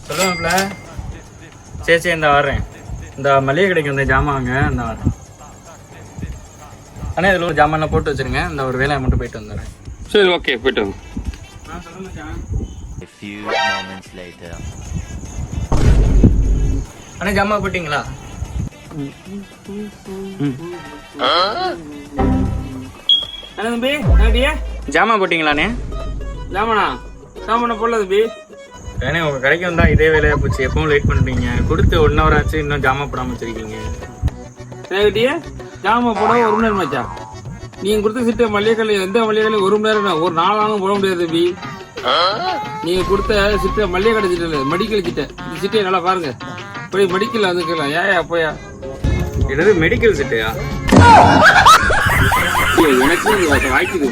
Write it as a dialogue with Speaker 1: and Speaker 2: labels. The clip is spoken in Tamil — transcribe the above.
Speaker 1: சொல்லுவாப்ல. சரி இந்த வர்றேன். இந்த மளிகை கடைக்கு வந்து ஜாமான் இந்த வரேன். ஆனால் இதில் ஒரு ஜாமான்லாம் போட்டு வச்சுருங்க. இந்த ஒரு வேலையை மட்டும் போயிட்டு வந்துடுறேன்.
Speaker 2: சரி ஓகே போயிட்டு வாங்க.
Speaker 1: அண்ணே ஜாமான் போட்டிங்களா?
Speaker 3: தம்பி என்னடியே
Speaker 1: ஜாமான் போட்டிங்களாண்ணே?
Speaker 3: சாமானா போடல தம்பி.
Speaker 1: ஏன்னா உங்கள் கடைக்கு வந்தால் இதே வேலையாக போச்சு. எப்பவும் லேட் பண்ணுறீங்க. கொடுத்து 1 hour ஆச்சு, இன்னும் ஜாமான் போடாமல் வச்சுருக்கீங்க.
Speaker 3: சரிட்டியே ஜாமான் போட 1 மணி நேரம் ஆச்சா? நீங்க கொடுத்த சிட்ட மல்லிகைக்கல்ல எந்த மல்லிகைக்கல்ல 1 மணி நேரம் ஒரு 4 நாளும் போட முடியாது தம்பி. நீங்க கொடுத்த சிட்ட மல்லிகை கடை சிட்ட மெடிக்கல் சிட்ட இந்த சிட்டையை நல்லா பாருங்க. போய் மெடிக்கல் வந்துக்கலாம். ஏயா போயா
Speaker 1: என்னது மெடிக்கல் செட்டையா?
Speaker 3: எனக்கு வாய்க்குது.